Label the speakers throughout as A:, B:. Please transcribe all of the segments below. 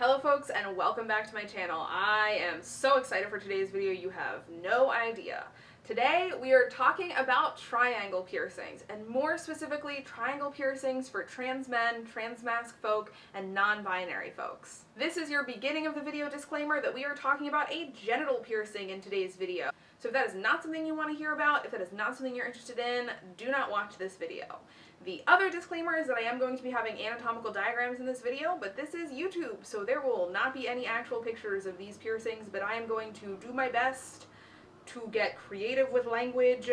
A: Hello folks, and welcome back to my channel. I am so excited for today's video, you have no idea. Today we are talking about triangle piercings, and more specifically triangle piercings for trans men, trans masc folk, and non-binary folks. This is your beginning of the video disclaimer that we are talking about a genital piercing in today's video. So if that is not something you want to hear about, if that is not something you're interested in, do not watch this video. The other disclaimer is that I am going to be having anatomical diagrams in this video, but this is YouTube, so there will not be any actual pictures of these piercings, but I am going to do my best to get creative with language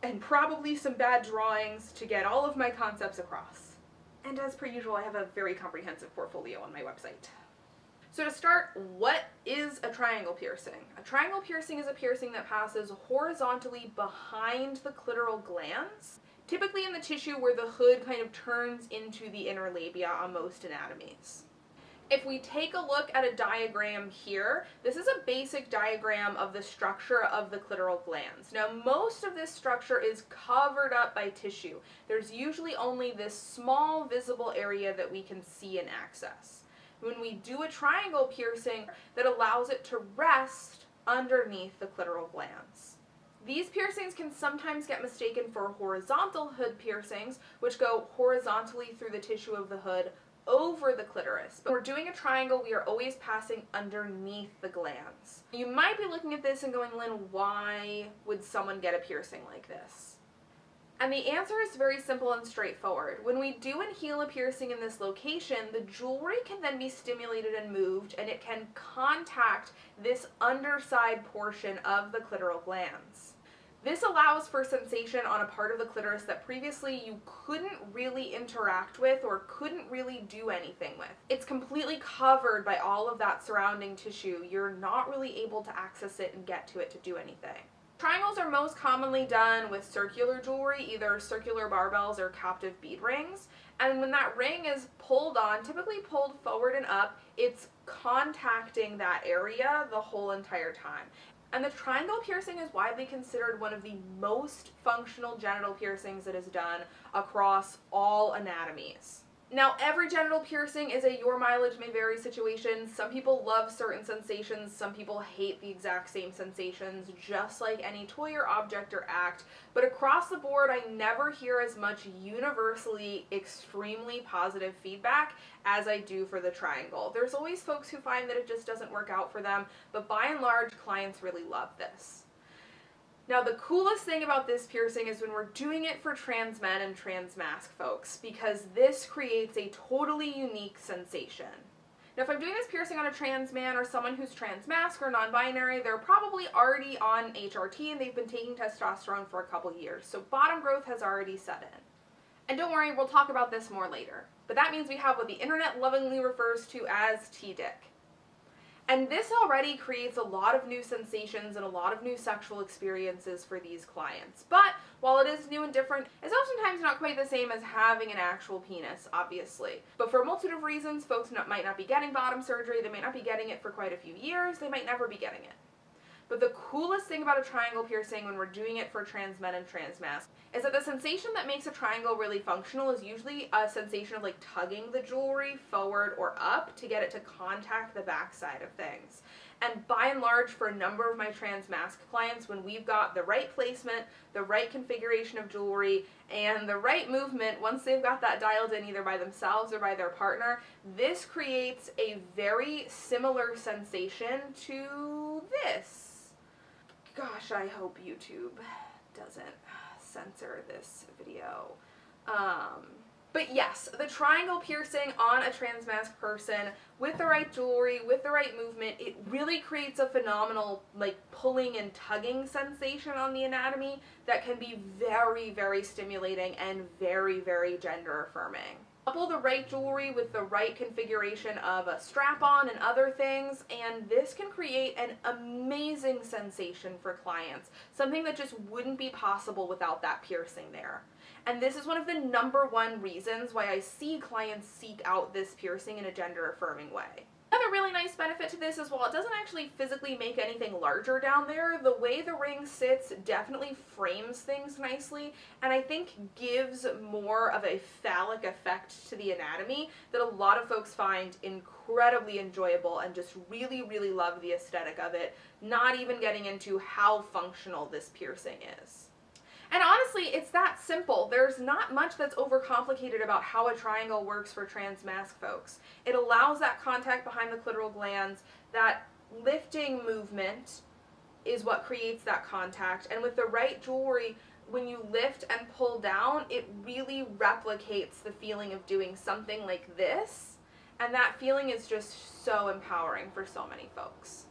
A: and probably some bad drawings to get all of my concepts across. And as per usual, I have a very comprehensive portfolio on my website. So to start, what is a triangle piercing? A triangle piercing is a piercing that passes horizontally behind the clitoral glands, typically in the tissue where the hood kind of turns into the inner labia on most anatomies. If we take a look at a diagram here, this is a basic diagram of the structure of the clitoral glands. Now, most of this structure is covered up by tissue. There's usually only this small visible area that we can see and access. When we do a triangle piercing, that allows it to rest underneath the clitoral glands. These piercings can sometimes get mistaken for horizontal hood piercings, which go horizontally through the tissue of the hood over the clitoris. But when we're doing a triangle, we are always passing underneath the glands. You might be looking at this and going, Lynn, why would someone get a piercing like this? And the answer is very simple and straightforward. When we do and heal a piercing in this location, the jewelry can then be stimulated and moved, and it can contact this underside portion of the clitoral glands. This allows for sensation on a part of the clitoris that previously you couldn't really interact with or couldn't really do anything with. It's completely covered by all of that surrounding tissue. You're not really able to access it and get to it to do anything. Triangles are most commonly done with circular jewelry, either circular barbells or captive bead rings. And when that ring is pulled on, typically pulled forward and up, it's contacting that area the whole entire time. And the triangle piercing is widely considered one of the most functional genital piercings that is done across all anatomies. Now, every genital piercing is a your mileage may vary situation. Some people love certain sensations, some people hate the exact same sensations, just like any toy or object or act. But across the board, I never hear as much universally extremely positive feedback as I do for the triangle. There's always folks who find that it just doesn't work out for them, but by and large, clients really love this. Now, the coolest thing about this piercing is when we're doing it for trans men and trans masc folks, because this creates a totally unique sensation. Now, if I'm doing this piercing on a trans man or someone who's trans masc or non-binary, they're probably already on HRT and they've been taking testosterone for a couple years, so bottom growth has already set in. And don't worry, we'll talk about this more later. But that means we have what the internet lovingly refers to as T-dick. And this already creates a lot of new sensations and a lot of new sexual experiences for these clients. But while it is new and different, it's oftentimes not quite the same as having an actual penis, obviously. But for a multitude of reasons, folks might not be getting bottom surgery, they might not be getting it for quite a few years, they might never be getting it. But the coolest thing about a triangle piercing when we're doing it for trans men and trans masc is that the sensation that makes a triangle really functional is usually a sensation of like tugging the jewelry forward or up to get it to contact the backside of things. And by and large, for a number of my trans masc clients, when we've got the right placement, the right configuration of jewelry, and the right movement, once they've got that dialed in either by themselves or by their partner, this creates a very similar sensation to this. Gosh, I hope YouTube doesn't censor this video. But yes, the triangle piercing on a trans masc person with the right jewelry, with the right movement, it really creates a phenomenal like pulling and tugging sensation on the anatomy that can be very, very stimulating and very, very gender affirming. Couple the right jewelry with the right configuration of a strap-on and other things, and this can create an amazing sensation for clients, something that just wouldn't be possible without that piercing there. And this is one of the #1 reasons why I see clients seek out this piercing in a gender-affirming way. Another really nice benefit benefit to this is while it doesn't actually physically make anything larger down there, the way the ring sits definitely frames things nicely, and I think gives more of a phallic effect to the anatomy that a lot of folks find incredibly enjoyable and just really, really love the aesthetic of it, not even getting into how functional this piercing is. And honestly, it's that simple. There's not much that's overcomplicated about how a triangle works for trans masc folks. It allows that contact behind the clitoral glands. That lifting movement is what creates that contact. And with the right jewelry, when you lift and pull down, it really replicates the feeling of doing something like this. And that feeling is just so empowering for so many folks.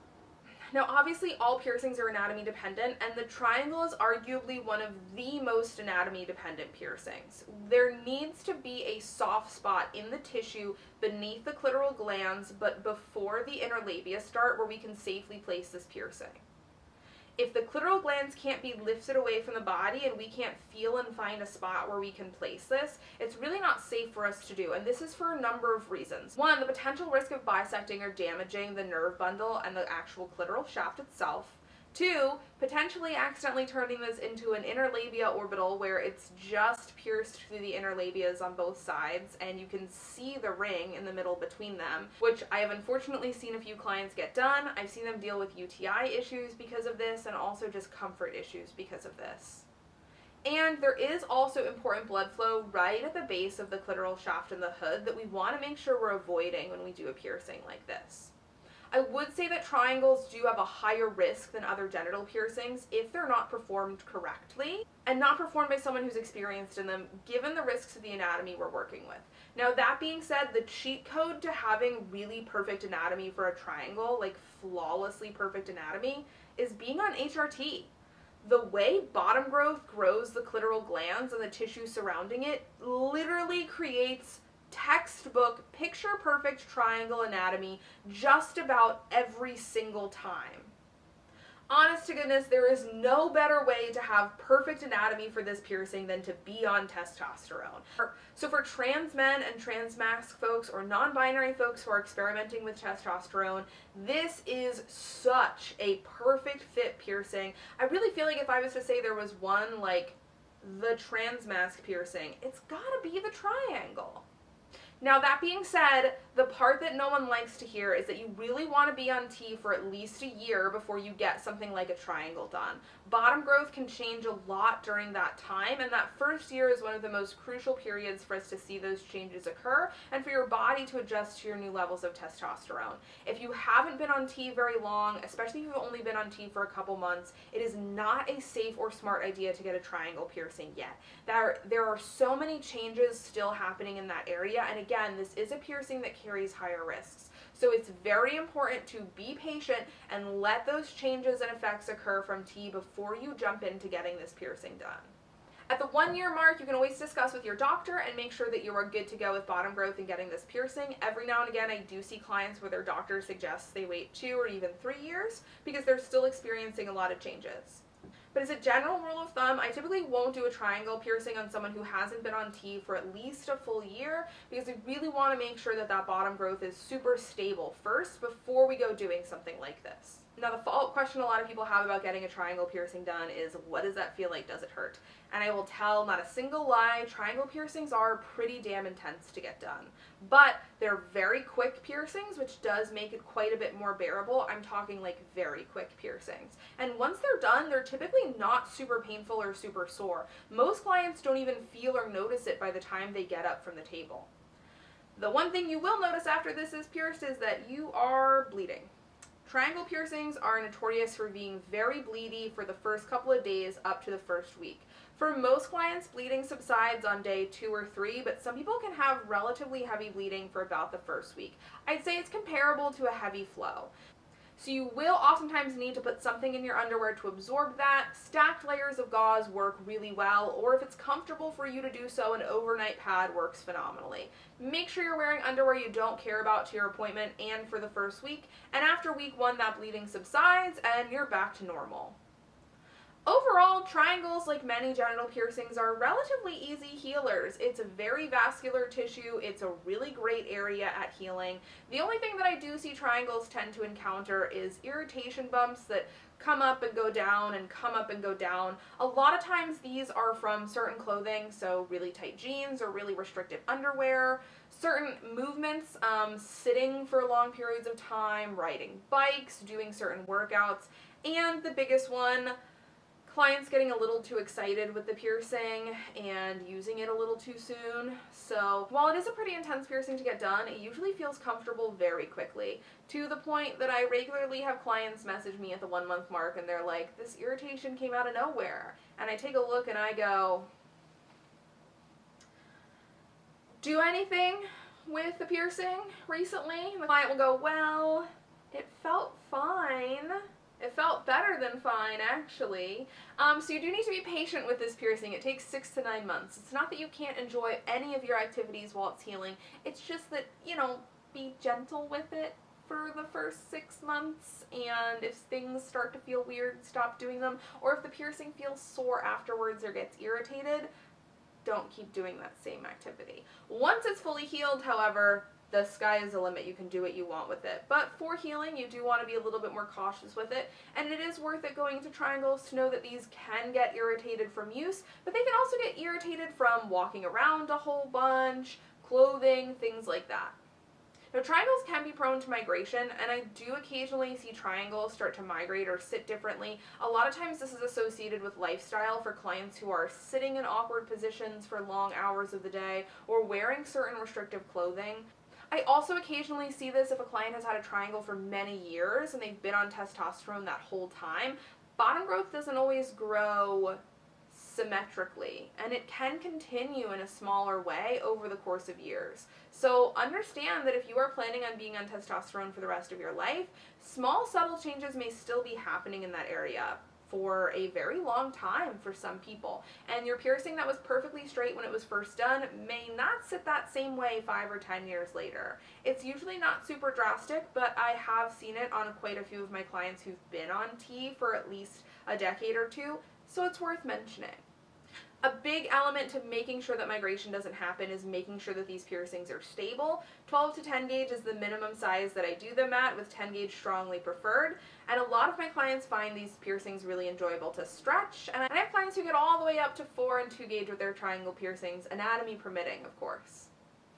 A: Now, obviously, all piercings are anatomy dependent, and the triangle is arguably one of the most anatomy dependent piercings. There needs to be a soft spot in the tissue beneath the clitoral glands, but before the inner labia start, where we can safely place this piercing. If the clitoral glands can't be lifted away from the body and we can't feel and find a spot where we can place this, it's really not safe for us to do, and this is for a number of reasons. One, the potential risk of bisecting or damaging the nerve bundle and the actual clitoral shaft itself. Two, potentially accidentally turning this into an inner labia orbital where it's just pierced through the inner labias on both sides and you can see the ring in the middle between them, which I have unfortunately seen a few clients get done. I've seen them deal with UTI issues because of this and also just comfort issues because of this. And there is also important blood flow right at the base of the clitoral shaft and the hood that we want to make sure we're avoiding when we do a piercing like this. I would say that triangles do have a higher risk than other genital piercings if they're not performed correctly and not performed by someone who's experienced in them, given the risks of the anatomy we're working with. Now, that being said, the cheat code to having really perfect anatomy for a triangle, like flawlessly perfect anatomy, is being on HRT. The way bottom growth grows the clitoral glands and the tissue surrounding it literally creates textbook, picture-perfect triangle anatomy just about every single time. Honest to goodness, there is no better way to have perfect anatomy for this piercing than to be on testosterone. So for trans men and trans masc folks or non-binary folks who are experimenting with testosterone, this is such a perfect fit piercing. I really feel like if I was to say there was one like the trans masc piercing, it's gotta be the triangle. Now, that being said, the part that no one likes to hear is that you really want to be on T for at least a year before you get something like a triangle done. Bottom growth can change a lot during that time, and that first year is one of the most crucial periods for us to see those changes occur and for your body to adjust to your new levels of testosterone. If you haven't been on T very long, especially if you've only been on T for a couple months, it is not a safe or smart idea to get a triangle piercing yet. There are so many changes still happening in that area, and again, this is a piercing that carries higher risks. So it's very important to be patient and let those changes and effects occur from T before you jump into getting this piercing done. At the 1 year mark, you can always discuss with your doctor and make sure that you are good to go with bottom growth and getting this piercing. Every now and again, I do see clients where their doctor suggests they wait 2 or even 3 years because they're still experiencing a lot of changes. But as a general rule of thumb, I typically won't do a triangle piercing on someone who hasn't been on T for at least a full year because we really want to make sure that that bottom growth is super stable first before we go doing something like this. Now, the follow-up question a lot of people have about getting a triangle piercing done is, what does that feel like? Does it hurt? And I will tell, not a single lie, triangle piercings are pretty damn intense to get done. But they're very quick piercings, which does make it quite a bit more bearable. I'm talking like very quick piercings. And once they're done, they're typically not super painful or super sore. Most clients don't even feel or notice it by the time they get up from the table. The one thing you will notice after this is pierced is that you are bleeding. Triangle piercings are notorious for being very bleedy for the first couple of days up to the first week. For most clients, bleeding subsides on day 2 or 3, but some people can have relatively heavy bleeding for about the first week. I'd say it's comparable to a heavy flow. So you will oftentimes need to put something in your underwear to absorb that. Stacked layers of gauze work really well, or if it's comfortable for you to do so, an overnight pad works phenomenally. Make sure you're wearing underwear you don't care about to your appointment and for the first week, and after week 1 that bleeding subsides and you're back to normal. Overall, triangles, like many genital piercings, are relatively easy healers. It's a very vascular tissue. It's a really great area at healing. The only thing that I do see triangles tend to encounter is irritation bumps that come up and go down and come up and go down. A lot of times these are from certain clothing, so really tight jeans or really restrictive underwear, certain movements, sitting for long periods of time, riding bikes, doing certain workouts, and the biggest one, clients getting a little too excited with the piercing and using it a little too soon. So while it is a pretty intense piercing to get done, it usually feels comfortable very quickly, to the point that I regularly have clients message me at the 1 month mark and they're like, this irritation came out of nowhere. And I take a look and I go, do anything with the piercing recently? And the client will go, well, it felt fine. It felt better than fine, actually. So you do need to be patient with this piercing. It takes 6 to 9 months. It's not that you can't enjoy any of your activities while it's healing. It's just that, be gentle with it for the first 6 months, and if things start to feel weird, stop doing them. Or if the piercing feels sore afterwards or gets irritated, don't keep doing that same activity. Once it's fully healed, however, the sky is the limit. You can do what you want with it. But for healing, you do want to be a little bit more cautious with it, and it is worth it going to triangles to know that these can get irritated from use, but they can also get irritated from walking around a whole bunch, clothing, things like that. Now, triangles can be prone to migration, and I do occasionally see triangles start to migrate or sit differently. A lot of times this is associated with lifestyle for clients who are sitting in awkward positions for long hours of the day or wearing certain restrictive clothing. I also occasionally see this if a client has had a triangle for many years and they've been on testosterone that whole time. Bottom growth doesn't always grow symmetrically, and it can continue in a smaller way over the course of years. So understand that if you are planning on being on testosterone for the rest of your life, small subtle changes may still be happening in that area for a very long time for some people. And your piercing that was perfectly straight when it was first done may not sit that same way 5 or 10 years later. It's usually not super drastic, but I have seen it on quite a few of my clients who've been on T for at least a decade or two, so it's worth mentioning. A big element to making sure that migration doesn't happen is making sure that these piercings are stable. 12 to 10 gauge is the minimum size that I do them at, with 10 gauge strongly preferred. And a lot of my clients find these piercings really enjoyable to stretch. And I have clients who get all the way up to 4 and 2 gauge with their triangle piercings, anatomy permitting, of course.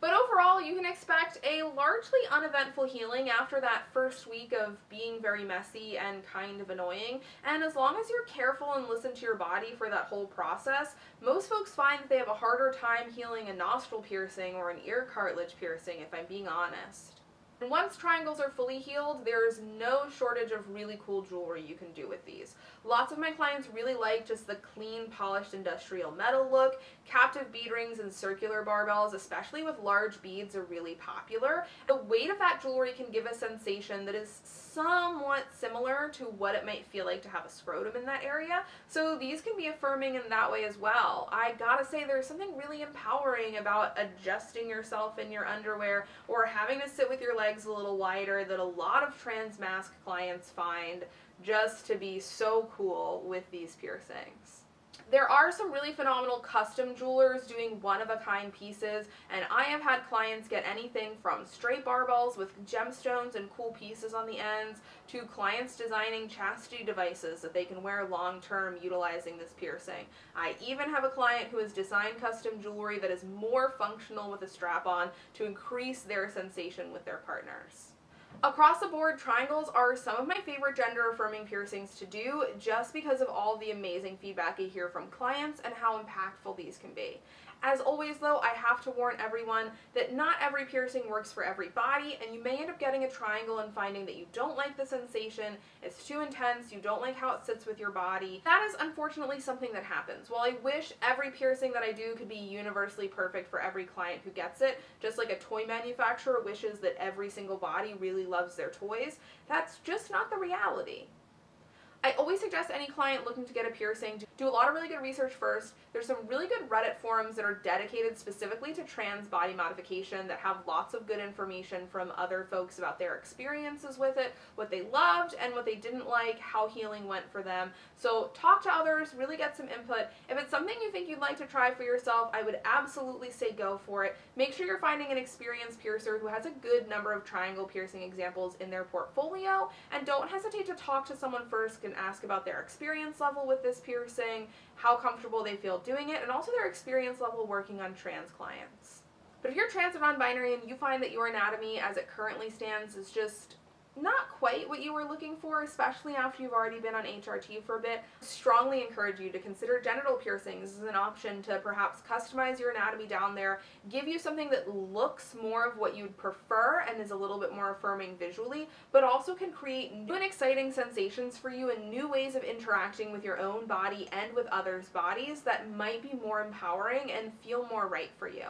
A: But overall, you can expect a largely uneventful healing after that first week of being very messy and kind of annoying. And as long as you're careful and listen to your body for that whole process, most folks find that they have a harder time healing a nostril piercing or an ear cartilage piercing, if I'm being honest. And once triangles are fully healed, there's no shortage of really cool jewelry you can do with these. Lots of my clients really like just the clean, polished industrial metal look. Captive bead rings and circular barbells, especially with large beads, are really popular. The weight of that jewelry can give a sensation that is somewhat similar to what it might feel like to have a scrotum in that area, so these can be affirming in that way as well. I gotta say, there's something really empowering about adjusting yourself in your underwear or having to sit with your legs a little wider that a lot of trans Masc clients find just to be so cool with these piercings. There are some really phenomenal custom jewelers doing one-of-a-kind pieces, and I have had clients get anything from straight barbells with gemstones and cool pieces on the ends to clients designing chastity devices that they can wear long-term utilizing this piercing. I even have a client who has designed custom jewelry that is more functional with a strap-on to increase their sensation with their partners. Across the board, triangles are some of my favorite gender-affirming piercings to do just because of all the amazing feedback I hear from clients and how impactful these can be. As always though, I have to warn everyone that not every piercing works for every body, and you may end up getting a triangle and finding that you don't like the sensation, it's too intense, you don't like how it sits with your body. That is unfortunately something that happens. While I wish every piercing that I do could be universally perfect for every client who gets it, just like a toy manufacturer wishes that every single body really loves their toys, that's just not the reality. I always suggest any client looking to get a piercing to Do a lot of really good research first. There's some really good Reddit forums that are dedicated specifically to trans body modification that have lots of good information from other folks about their experiences with it, what they loved and what they didn't like, how healing went for them. So talk to others, really get some input. If it's something you think you'd like to try for yourself, I would absolutely say go for it. Make sure you're finding an experienced piercer who has a good number of triangle piercing examples in their portfolio, and don't hesitate to talk to someone first and ask about their experience level with this piercing, how comfortable they feel doing it, and also their experience level working on trans clients. But if you're trans or non-binary and you find that your anatomy as it currently stands is just not quite what you were looking for, especially after you've already been on HRT for a bit, I strongly encourage you to consider genital piercings as an option to perhaps customize your anatomy down there, give you something that looks more of what you'd prefer and is a little bit more affirming visually, but also can create new and exciting sensations for you and new ways of interacting with your own body and with others' bodies that might be more empowering and feel more right for you.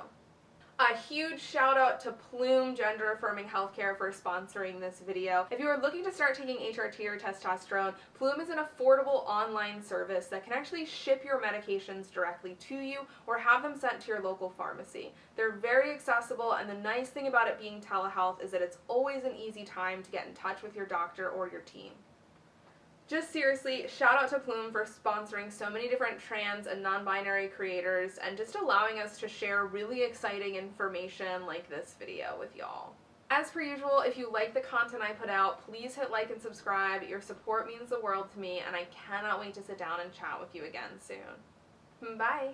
A: A huge shout out to Plume Gender Affirming Healthcare for sponsoring this video. If you are looking to start taking HRT or testosterone, Plume is an affordable online service that can actually ship your medications directly to you or have them sent to your local pharmacy. They're very accessible, and the nice thing about it being telehealth is that it's always an easy time to get in touch with your doctor or your team. Just seriously, shout out to Plume for sponsoring so many different trans and non-binary creators and just allowing us to share really exciting information like this video with y'all. As per usual, if you like the content I put out, please hit like and subscribe. Your support means the world to me, and I cannot wait to sit down and chat with you again soon. Bye!